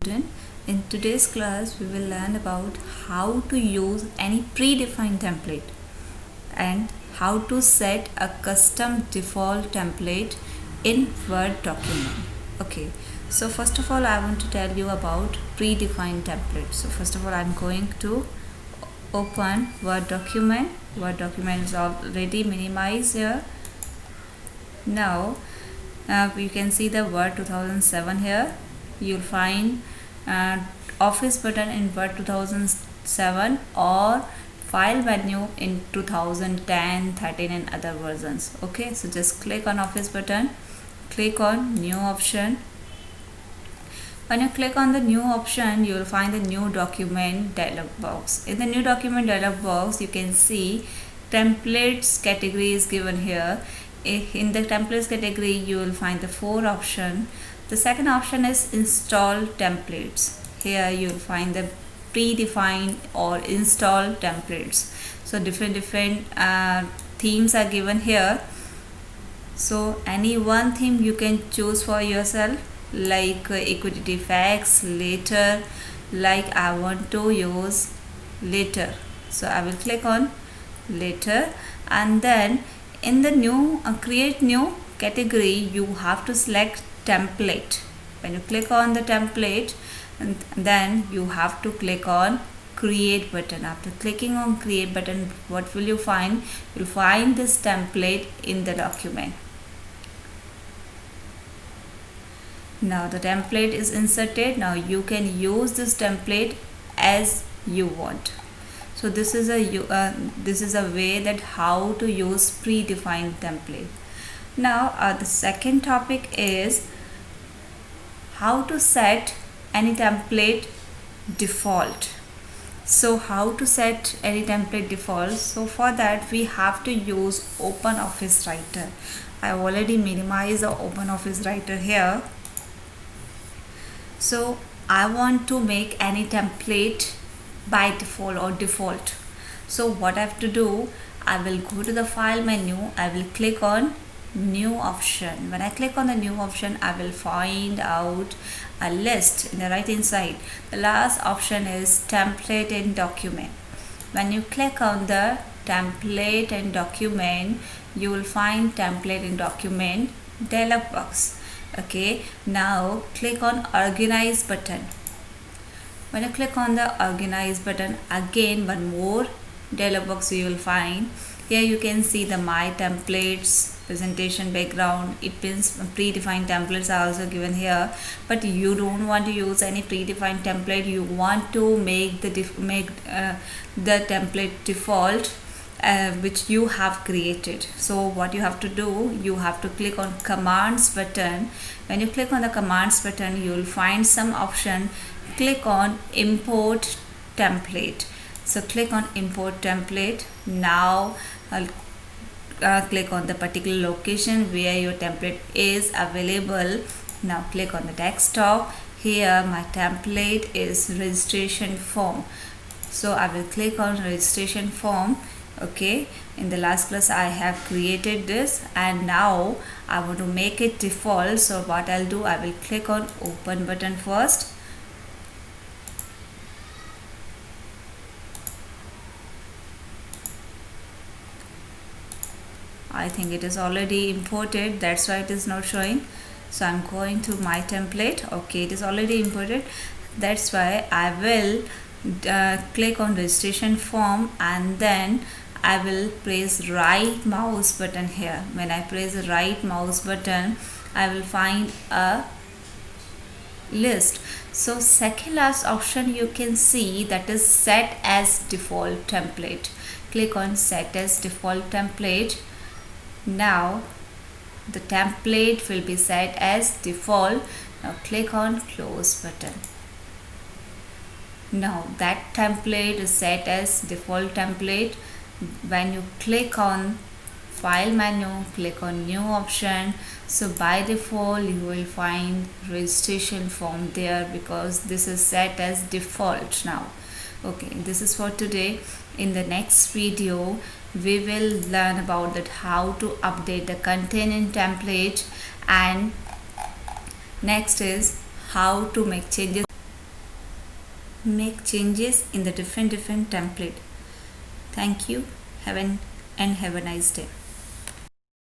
student. In today's class we will learn about how to use any predefined template and how to set a custom default template in Word document. Okay, so first of all I want to tell you about predefined template. So first of all I'm going to open Word document. Word document is already minimized here. Now you can see the Word 2007 here. You'll find Office button in Word 2007 or File menu in 2010, 13 and other versions. Okay, so just click on Office button, click on New option. When you click on the New option, you will find the New Document dialog box. In the New Document dialog box, you can see Templates category is given here. In the Templates category, you will find the 4 options. The second option is Install Templates. Here you will find the predefined or install templates. So different themes are given here. So any one theme you can choose for yourself, like equity facts, later, like I want to use later. So I will click on later, and then in the new create new category you have to select template. When you click on the template, and then you have to click on create button. After clicking on create button, what will you find? You'll find this template in the document. Now the template is inserted. Now you can use this template as you want. So this is a way that how to use predefined template. Now the second topic is how to set any template default. So how to set any template default? So for that we have to use OpenOffice Writer. I already minimized the OpenOffice Writer here. So I want to make any template by default or default. So what I have to do, I will go to the file menu, I will click on new option. When I click on the new option, I will find out a list in the right hand side. The last option is template in document. When you click on the template and document, you will find template in document dialog box. Okay, now click on organize button. When you click on the organize button, again one more dialog box you will find. Here you can see the my templates, presentation background. It means predefined templates are also given here, but you don't want to use any predefined template. You want to make the template default which you have created. So what you have to do, you have to click on commands button. When you click on the commands button, you will find some option. Click on import template. So click on import template. Now I'll click on the particular location where your template is available. Now click on the desktop. Here my template is registration form. So I will click on registration form. Okay, in the last class I have created this and now I want to make it default. So what I'll do, I will click on open button first. I think it is already imported, that's why it is not showing. So I'm going to my template. Okay, it is already imported, that's why I will click on registration form and then I will press right mouse button here. When I press the right mouse button, I will find a list. So second last option you can see, that is set as default template. Click on set as default template. Now the template will be set as default. Now click on close button. Now that template is set as default template. When you click on file menu, click on new option. So by default you will find registration form there because this is set as default now. Okay, this is for today. In the next video we will learn about that how to update the content in template, and next is how to make changes make changes in the different template. Thank you. Have an and have a nice day.